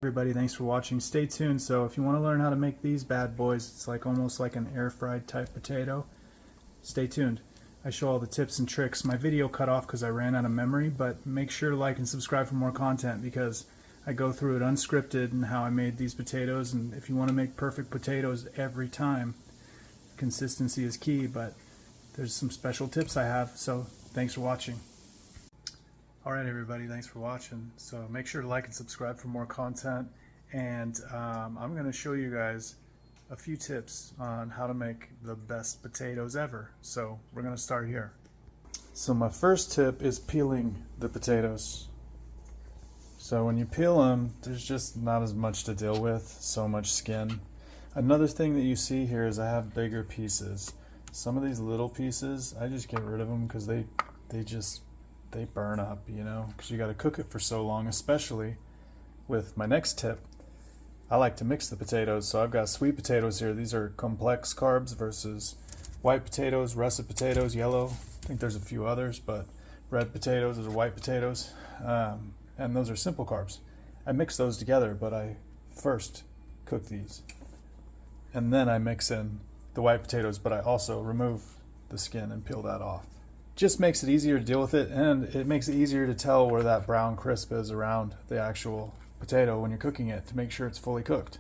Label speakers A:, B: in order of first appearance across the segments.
A: Everybody, thanks for watching. Stay tuned. So if you want to learn how to make these bad boys, it's like almost like an air fried type potato. Stay tuned. I show all the tips and tricks. My video cut off because I ran out of memory, but make sure to like and subscribe for more content because I go through it unscripted and how I made these potatoes. And if you want to make perfect potatoes every time, consistency is key, but there's some special tips I have. So thanks for watching. Alright everybody, thanks for watching. So make sure to like and subscribe for more content, and I'm going to show you guys a few tips on how to make the best potatoes ever. So we're going to start here. So my first tip is peeling the potatoes. So when you peel them, there's just not as much to deal with, so much skin. Another thing that you see here is I have bigger pieces. Some of these little pieces, I just get rid of them because they burn up, you know, because you got to cook it for so long. Especially with my next tip, I like to mix the potatoes. So I've got sweet potatoes here. These are complex carbs versus white potatoes, russet potatoes, yellow. I think there's a few others, but red potatoes, those are white potatoes, and those are simple carbs. I mix those together, but I first cook these and then I mix in the white potatoes, but I also remove the skin and peel that off. Just makes it easier to deal with it, and it makes it easier to tell where that brown crisp is around the actual potato when you're cooking it to make sure it's fully cooked.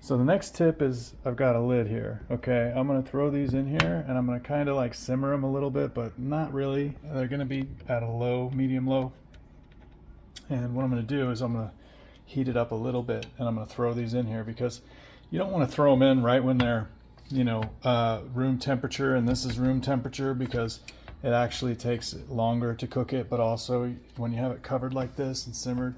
A: So the next tip is I've got a lid here. Okay, I'm going to throw these in here and I'm going to kind of like simmer them a little bit, but not really. They're going to be at a low, medium low. And what I'm going to do is I'm going to heat it up a little bit, and I'm going to throw these in here because you don't want to throw them in right when they're room temperature, and this is room temperature because it actually takes longer to cook it, but also when you have it covered like this and simmered,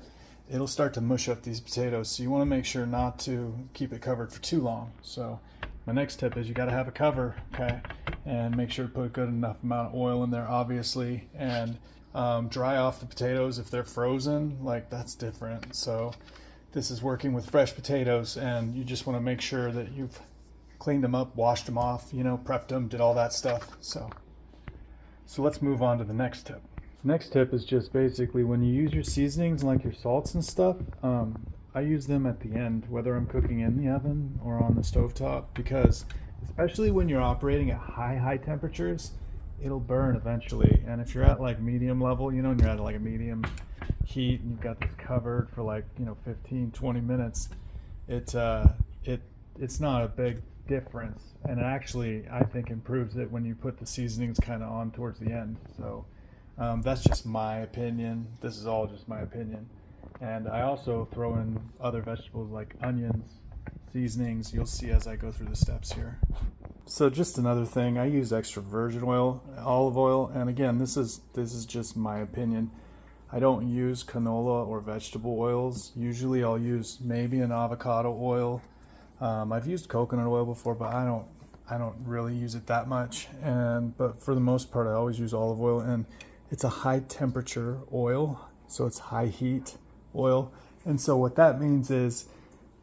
A: it'll start to mush up these potatoes. So you want to make sure not to keep it covered for too long. So my next tip is you got to have a cover, okay, and make sure to put a good enough amount of oil in there, obviously, and dry off the potatoes. If they're frozen, like, that's different. So this is working with fresh potatoes, and you just want to make sure that you've cleaned them up, washed them off, prepped them, did all that stuff. So let's move on to the next tip. Next tip is just basically when you use your seasonings like your salts and stuff, I use them at the end, whether I'm cooking in the oven or on the stovetop, because especially when you're operating at high temperatures, it'll burn eventually. And if you're at like medium level, and you're at like a medium heat and you've got this covered for like 15-20 minutes, it's not a big difference, and it actually, I think, improves it when you put the seasonings kind of on towards the end. So that's just my opinion. This is all just my opinion. And I also throw in other vegetables like onions, seasonings. You'll see as I go through the steps here. So just another thing, I use extra virgin oil, olive oil, and again, this is just my opinion. I don't use canola or vegetable oils. Usually I'll use maybe an avocado oil. I've used coconut oil before, but I don't really use it that much. But for the most part, I always use olive oil, and it's a high temperature oil, so it's high heat oil. And so what that means is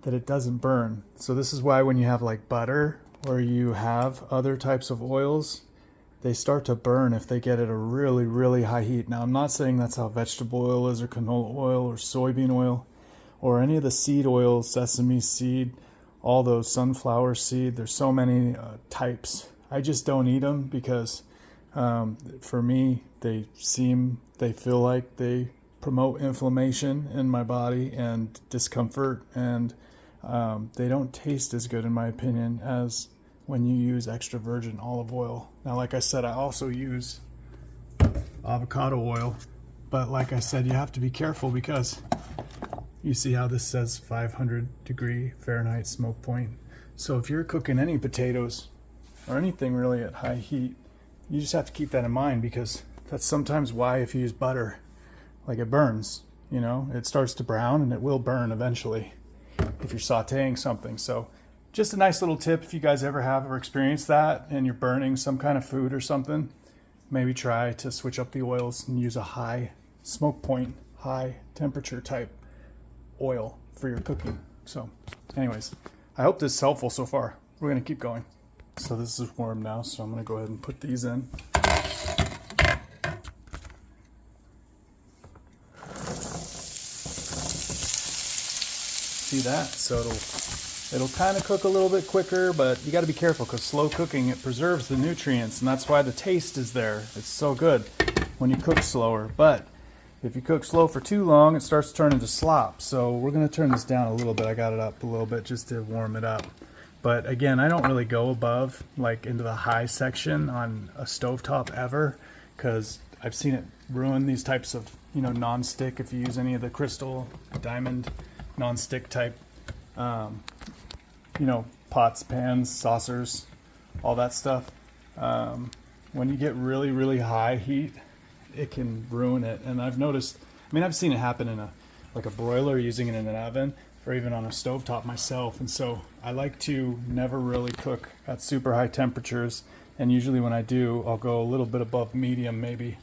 A: that it doesn't burn. So this is why when you have like butter or you have other types of oils, they start to burn if they get at a really, really high heat. Now, I'm not saying that's how vegetable oil is, or canola oil, or soybean oil, or any of the seed oils, sesame seed, all those, sunflower seed. There's so many types. I just don't eat them because for me, they feel like they promote inflammation in my body and discomfort, and they don't taste as good, in my opinion, as when you use extra virgin olive oil. Now, like I said, I also use avocado oil, but like I said, you have to be careful because you see how this says 500-degree Fahrenheit smoke point. So if you're cooking any potatoes or anything really at high heat, you just have to keep that in mind, because that's sometimes why if you use butter, like, it burns, it starts to brown, and it will burn eventually if you're sauteing something. So just a nice little tip, if you guys ever have or experienced that and you're burning some kind of food or something, maybe try to switch up the oils and use a high smoke point, high temperature type oil for your cooking. So anyways, I hope this is helpful so far. We're going to keep going. So this is warm now, so I'm going to go ahead and put these in. See that? So it'll kind of cook a little bit quicker, but you got to be careful because slow cooking, it preserves the nutrients, and that's why the taste is there. It's so good when you cook slower. But if you cook slow for too long, it starts to turn into slop. So we're going to turn this down a little bit. I got it up a little bit just to warm it up. But again, I don't really go above, like into the high section on a stovetop ever, because I've seen it ruin these types of, you know, non-stick. If you use any of the crystal, diamond, non-stick type, you know, pots, pans, saucers, all that stuff. When you get really, really high heat, it can ruin it. And I've noticed, I mean, I've seen it happen in like a broiler, using it in an oven, or even on a stovetop myself. And so I like to never really cook at super high temperatures. And usually when I do, I'll go a little bit above medium maybe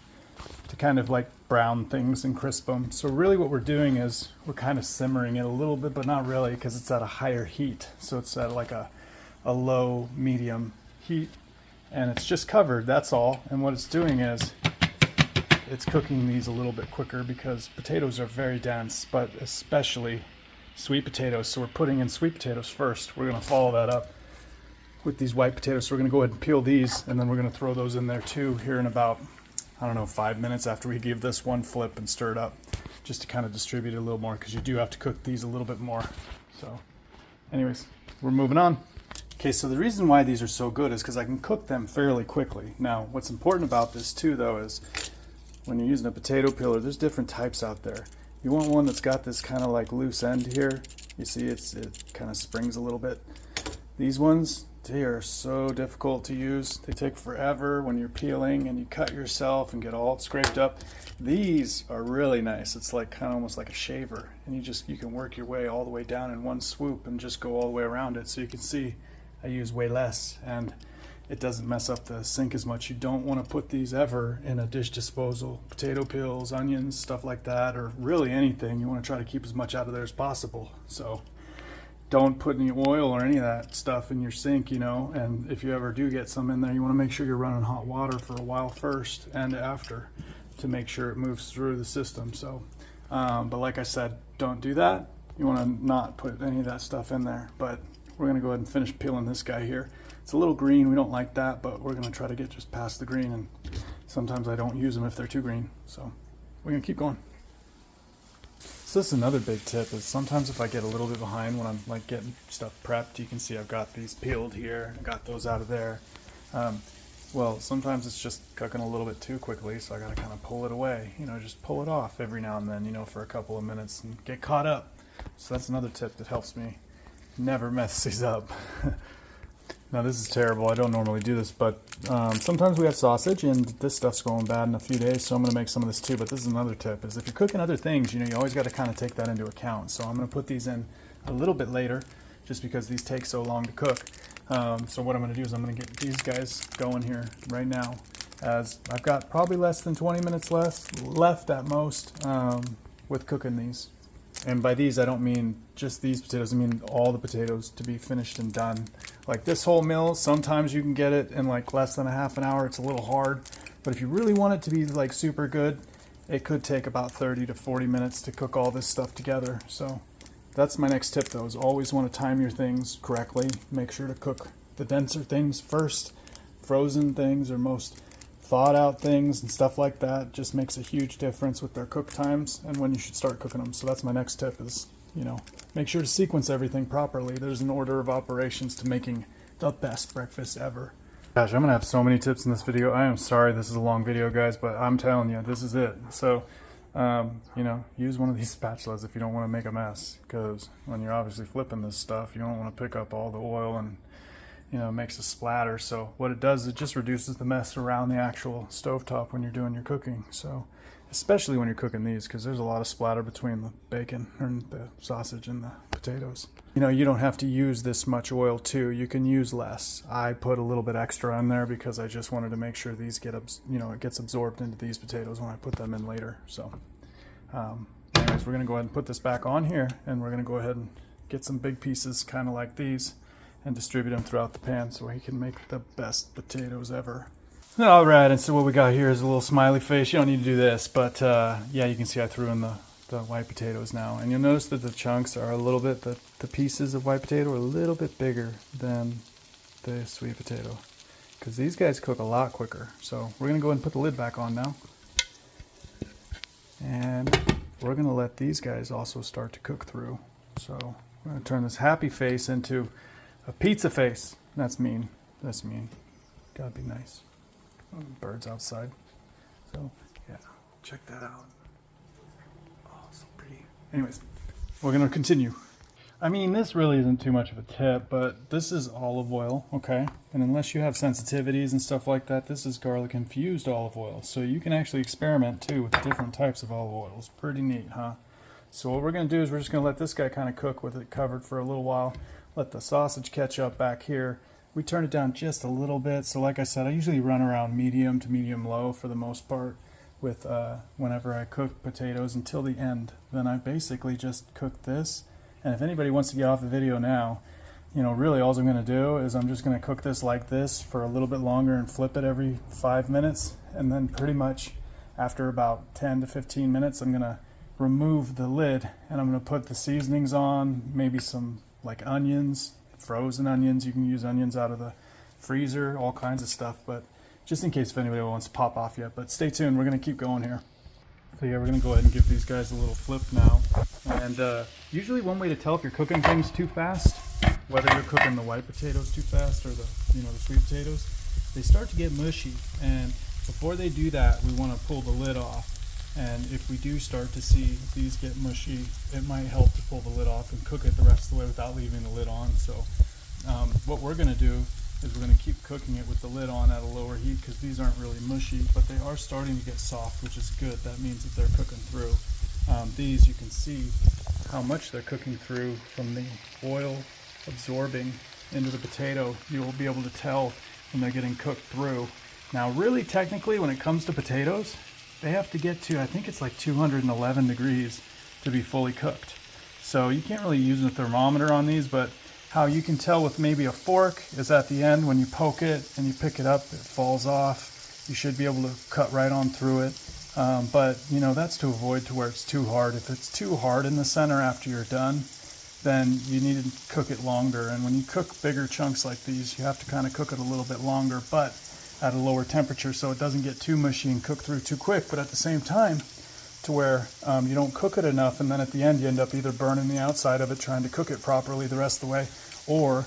A: to kind of like brown things and crisp them. So really what we're doing is we're kind of simmering it a little bit, but not really, because it's at a higher heat. So it's at like a low medium heat, and it's just covered, that's all. And what it's doing is it's cooking these a little bit quicker because potatoes are very dense, but especially sweet potatoes. So we're putting in sweet potatoes first. We're going to follow that up with these white potatoes. So we're going to go ahead and peel these, and then we're going to throw those in there too here in about, I don't know, 5 minutes after we give this one flip and stir it up, just to kind of distribute it a little more, because you do have to cook these a little bit more. So anyways, we're moving on. Okay, so the reason why these are so good is because I can cook them fairly quickly. Now, what's important about this too, though, is when you're using a potato peeler, there's different types out there. You want one that's got this kind of like loose end here. You see it kind of springs a little bit. These ones, they are so difficult to use. They take forever when you're peeling and you cut yourself and get all scraped up. These are really nice. It's like kind of almost like a shaver, and you can work your way all the way down in one swoop and just go all the way around it. So you can see I use way less, and it doesn't mess up the sink as much. You don't want to put these ever in a dish disposal. Potato peels, onions, stuff like that, or really anything. You want to try to keep as much out of there as possible. So don't put any oil or any of that stuff in your sink, you know. And if you ever do get some in there, you want to make sure you're running hot water for a while first and after to make sure it moves through the system. So, but like I said, don't do that. You want to not put any of that stuff in there. But we're going to go ahead and finish peeling this guy here. It's a little green, we don't like that, but we're going to try to get just past the green, and sometimes I don't use them if they're too green. So we're going to keep going. So this is another big tip, is sometimes if I get a little bit behind when I'm like getting stuff prepped, you can see I've got these peeled here, I got those out of there. Well, sometimes it's just cooking a little bit too quickly, so I got to kind of pull it away, you know, just pull it off every now and then, you know, for a couple of minutes and get caught up. So that's another tip that helps me never mess these up. Now this is terrible, I don't normally do this, but sometimes we have sausage and this stuff's going bad in a few days, so I'm going to make some of this too. But this is another tip, is if you're cooking other things, you know, you always got to kind of take that into account. So I'm going to put these in a little bit later, just because these take so long to cook. So what I'm going to do is I'm going to get these guys going here right now, as I've got probably less than 20 minutes left at most with cooking these. And by these, I don't mean just these potatoes, I mean all the potatoes to be finished and done. Like this whole meal, sometimes you can get it in like less than a half an hour. It's a little hard, but if you really want it to be like super good, it could take about 30 to 40 minutes to cook all this stuff together. So that's my next tip though, is always want to time your things correctly. Make sure to cook the denser things first. Frozen things or most thawed out things and stuff like that just makes a huge difference with their cook times and when you should start cooking them. So that's my next tip, is, you know, make sure to sequence everything properly. There's an order of operations to making the best breakfast ever. Gosh, I'm gonna have so many tips in this video. I am sorry this is a long video, guys, but I'm telling you, this is it. So you know, use one of these spatulas if you don't want to make a mess, because when you're obviously flipping this stuff, you don't want to pick up all the oil and, you know, it makes a splatter. So what it does, it just reduces the mess around the actual stovetop when you're doing your cooking. So especially when you're cooking these, because there's a lot of splatter between the bacon and the sausage and the potatoes. You know, you don't have to use this much oil too. You can use less. I put a little bit extra in there because I just wanted to make sure these get, you know, it gets absorbed into these potatoes when I put them in later. So anyways, we're gonna go ahead and put this back on here, and we're gonna go ahead and get some big pieces kind of like these and distribute them throughout the pan so we can make the best potatoes ever. All right, and so what we got here is a little smiley face. You don't need to do this, but yeah, you can see I threw in the the white potatoes now. And you'll notice that the chunks are a little bit, the pieces of white potato are a little bit bigger than the sweet potato, because these guys cook a lot quicker. So we're going to go ahead and put the lid back on now. And we're going to let these guys also start to cook through. So we're going to turn this happy face into a pizza face. That's mean. That's mean. Gotta be nice. Birds outside. So yeah, check that out. Oh, so pretty. Anyways, we're going to continue. I mean, this really isn't too much of a tip, but this is olive oil, okay? And unless you have sensitivities and stuff like that, this is garlic infused olive oil. So you can actually experiment too with different types of olive oils. Pretty neat, huh? So what we're going to do is we're just going to let this guy kind of cook with it covered for a little while. Let the sausage catch up back here. We turn it down just a little bit. So like I said, I usually run around medium to medium low for the most part with whenever I cook potatoes until the end. Then I basically just cook this. And if anybody wants to get off the video now, you know, really all I'm going to do is I'm just going to cook this like this for a little bit longer and flip it every 5 minutes. And then pretty much after about 10 to 15 minutes, I'm going to remove the lid and I'm going to put the seasonings on, maybe some like onions, frozen onions. You can use onions out of the freezer, all kinds of stuff, but just in case if anybody wants to pop off yet. But stay tuned, we're going to keep going here. So yeah, we're going to go ahead and give these guys a little flip now. And usually one way to tell if you're cooking things too fast, whether you're cooking the white potatoes too fast or the sweet potatoes, they start to get mushy. And before they do that, we want to pull the lid off. And if we do start to see these get mushy, it might help to pull the lid off and cook it the rest of the way without leaving the lid on. So what we're going to do is we're going to keep cooking it with the lid on at a lower heat, because these aren't really mushy, but they are starting to get soft, which is good. That means that they're cooking through. These, you can see how much they're cooking through from the oil absorbing into the potato. You'll be able to tell when they're getting cooked through. Now really technically when it comes to potatoes, they have to get to, I think it's like 211 degrees to be fully cooked. So you can't really use a thermometer on these, but how you can tell with maybe a fork is at the end when you poke it and you pick it up, it falls off. You should be able to cut right on through it. But that's to avoid to where it's too hard. If it's too hard in the center after you're done, then you need to cook it longer. And when you cook bigger chunks like these, you have to kind of cook it a little bit longer, but at a lower temperature so it doesn't get too mushy and cook through too quick, but at the same time to where you don't cook it enough, and then at the end you end up either burning the outside of it trying to cook it properly the rest of the way, or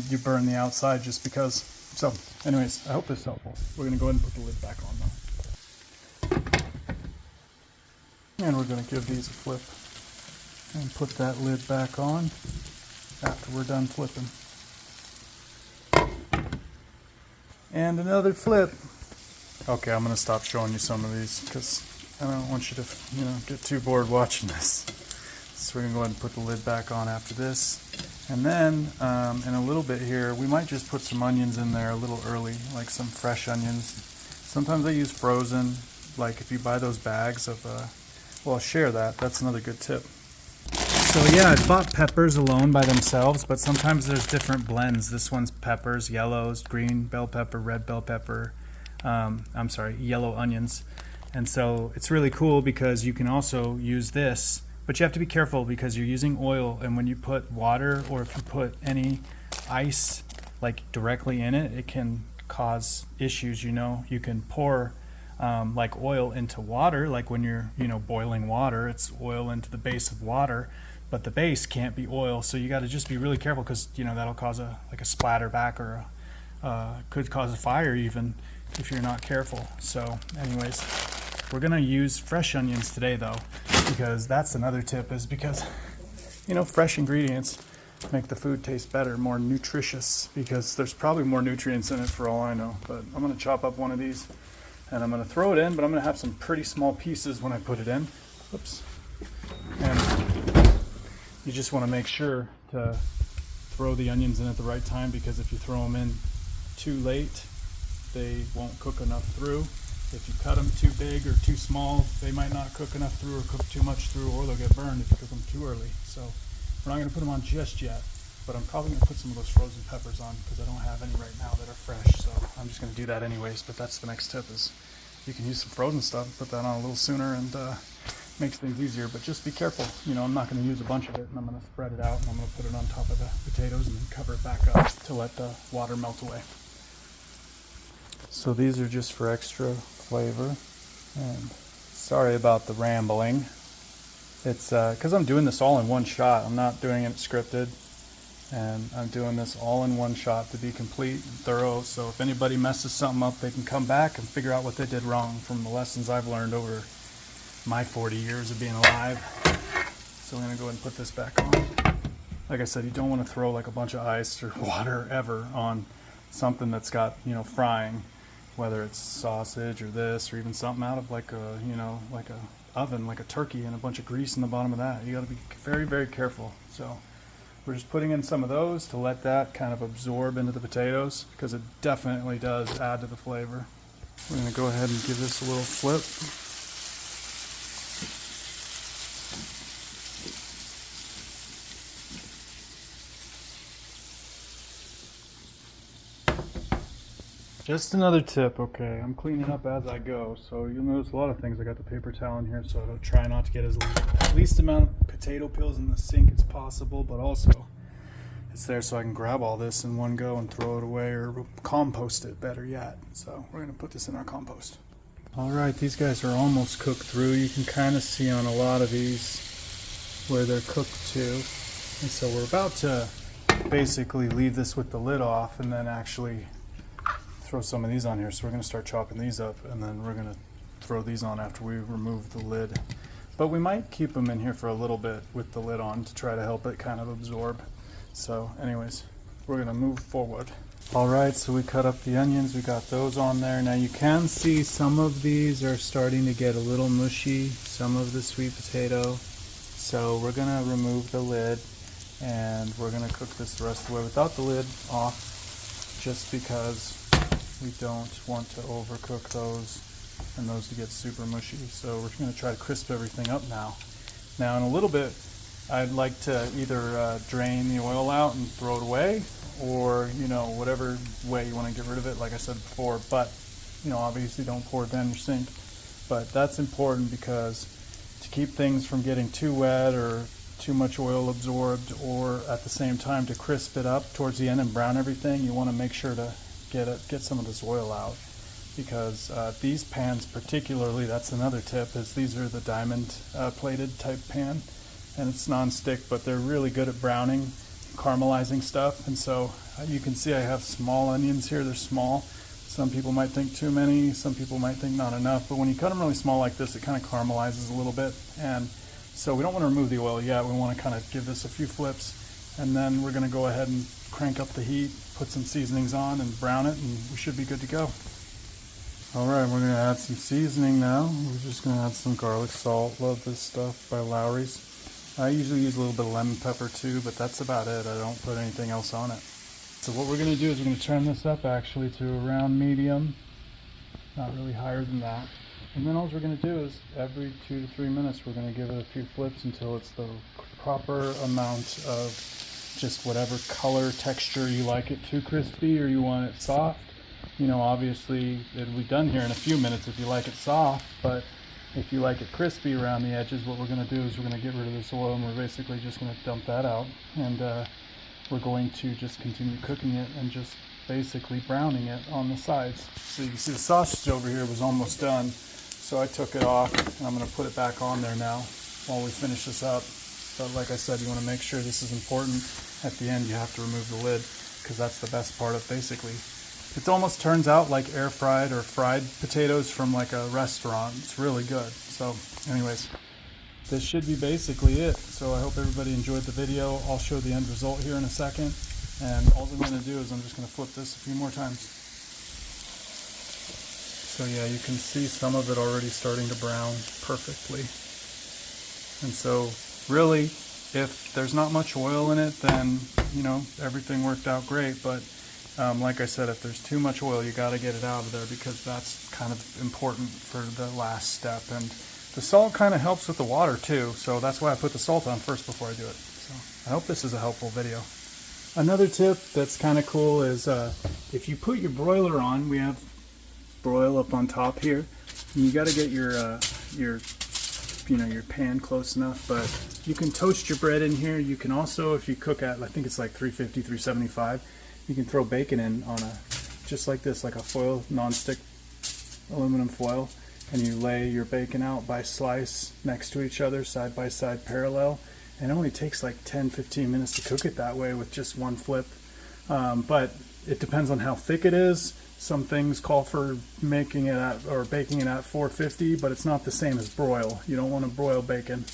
A: you burn the outside just because. So anyways, I hope this is helpful. We're going to go ahead and put the lid back on now. And we're going to give these a flip and put that lid back on after we're done flipping. And another flip. Okay, I'm going to stop showing you some of these because I don't want you to, get too bored watching this. So we're going to go ahead and put the lid back on after this. And then in a little bit here, we might just put some onions in there a little early, like some fresh onions. Sometimes I use frozen, like if you buy those bags of, well, I'll share that. That's another good tip. So yeah, I bought peppers alone by themselves, but sometimes there's different blends. This one's peppers, yellows, green bell pepper, red bell pepper, yellow onions. And so it's really cool because you can also use this, but you have to be careful because you're using oil, and when you put water or if you put any ice like directly in it, it can cause issues. You can pour like oil into water, like when you're boiling water, it's oil into the base of water, but the base can't be oil. So you got to just be really careful because that'll cause a splatter back, or could cause a fire even if you're not careful. So anyways, we're gonna use fresh onions today though, because that's another tip, is because fresh ingredients make the food taste better, more nutritious, because there's probably more nutrients in it for all I know. But I'm gonna chop up one of these and I'm gonna throw it in, but I'm gonna have some pretty small pieces when I put it in. Oops. And you just want to make sure to throw the onions in at the right time, because if you throw them in too late, they won't cook enough through. If you cut them too big or too small, they might not cook enough through or cook too much through, or they'll get burned if you cook them too early. So we're not going to put them on just yet, but I'm probably going to put some of those frozen peppers on because I don't have any right now that are fresh. So I'm just going to do that anyways, but that's the next tip, is you can use some frozen stuff, put that on a little sooner, and makes things easier, but just be careful. You know, I'm not going to use a bunch of it, and I'm going to spread it out, and I'm going to put it on top of the potatoes and then cover it back up to let the water melt away. So these are just for extra flavor, and sorry about the rambling. It's because I'm doing this all in one shot. I'm not doing it scripted, and I'm doing this all in one shot to be complete and thorough. So if anybody messes something up, they can come back and figure out what they did wrong from the lessons I've learned over my 40 years of being alive. So I'm going to go ahead and put this back on. Like I said, you don't want to throw like a bunch of ice or water ever on something that's got, you know, frying, whether it's sausage or this, or even something out of like a, you know, like a oven, like a turkey, and a bunch of grease in the bottom of that. You got to be very, very careful. So we're just putting in some of those to let that kind of absorb into the potatoes, because it definitely does add to the flavor. We're going to go ahead and give this a little flip. Just another tip, okay, I'm cleaning up as I go, so you'll notice a lot of things. I got the paper towel in here, so I'll try not to get as least amount of potato peels in the sink as possible, but also it's there so I can grab all this in one go and throw it away, or compost it, better yet. So we're going to put this in our compost. Alright, these guys are almost cooked through. You can kind of see on a lot of these where they're cooked to. And so we're about to basically leave this with the lid off and then actually throw some of these on here. So we're going to start chopping these up, and then we're going to throw these on after we remove the lid. But we might keep them in here for a little bit with the lid on to try to help it kind of absorb. So anyways, we're going to move forward. Alright, so we cut up the onions, we got those on there. Now you can see some of these are starting to get a little mushy, some of the sweet potato. So we're going to remove the lid, and we're going to cook this the rest of the way without the lid off, just because we don't want to overcook those and those to get super mushy. So we're going to try to crisp everything up now. Now in a little bit, I'd like to either drain the oil out and throw it away, or, you know, whatever way you want to get rid of it, like I said before. But, you know, obviously don't pour it down your sink. But that's important, because to keep things from getting too wet or too much oil absorbed, or at the same time to crisp it up towards the end and brown everything, you want to make sure to get some of this oil out, because these pans particularly, that's another tip, is these are the diamond plated type pan, and it's non-stick, but they're really good at browning, caramelizing stuff. And so you can see I have small onions here. They're small. Some people might think too many, some people might think not enough, but when you cut them really small like this, it kind of caramelizes a little bit. And so we don't want to remove the oil yet. We want to kind of give this a few flips, and then we're going to go ahead and crank up the heat, put some seasonings on, and brown it, and we should be good to go. Alright, we're going to add some seasoning now. We're just going to add some garlic salt. Love this stuff by Lowry's. I usually use a little bit of lemon pepper too, but that's about it. I don't put anything else on it. So what we're going to do is we're going to turn this up actually to around medium, not really higher than that. And then all we're going to do is every 2 to 3 minutes we're going to give it a few flips until it's the proper amount of just whatever color, texture you like it too crispy or you want it soft. You know, obviously it'll be done here in a few minutes if you like it soft, but if you like it crispy around the edges, what we're going to do is we're going to get rid of this oil, and we're basically just going to dump that out, and we're going to just continue cooking it and just basically browning it on the sides. So you can see the sausage over here was almost done, so I took it off, and I'm going to put it back on there now while we finish this up. But like I said, you want to make sure, this is important, at the end you have to remove the lid, because that's the best part of basically. It almost turns out like air fried or fried potatoes from like a restaurant. It's really good. So anyways, this should be basically it. So I hope everybody enjoyed the video. I'll show the end result here in a second. And all I'm going to do is I'm just going to flip this a few more times. So yeah, you can see some of it already starting to brown perfectly. And so really, if there's not much oil in it, then, you know, everything worked out great. But like I said, if there's too much oil, you got to get it out of there, because that's kind of important for the last step. And the salt kind of helps with the water too, so that's why I put the salt on first before I do it. So I hope this is a helpful video. Another tip that's kind of cool is if you put your broiler on, we have broil up on top here, and you got to get your your pan close enough. But you can toast your bread in here. You can also, if you cook at, I think it's like 350, 375, you can throw bacon in on a, just like this, like a foil, non-stick aluminum foil, and you lay your bacon out by slice next to each other, side by side, parallel. And it only takes like 10-15 minutes to cook it that way with just one flip. But it depends on how thick it is. Some things call for making it at, or baking it at 450, but it's not the same as broil. You don't want to broil bacon,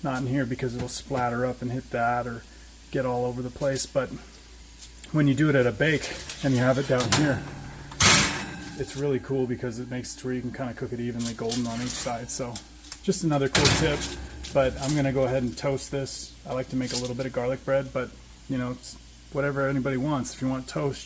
A: not in here, because it'll splatter up and hit that or get all over the place. But when you do it at a bake and you have it down here, it's really cool because it makes it to where you can kind of cook it evenly golden on each side. So just another cool tip. But I'm going to go ahead and toast this. I like to make a little bit of garlic bread, but you know, it's whatever anybody wants. If you want toast, you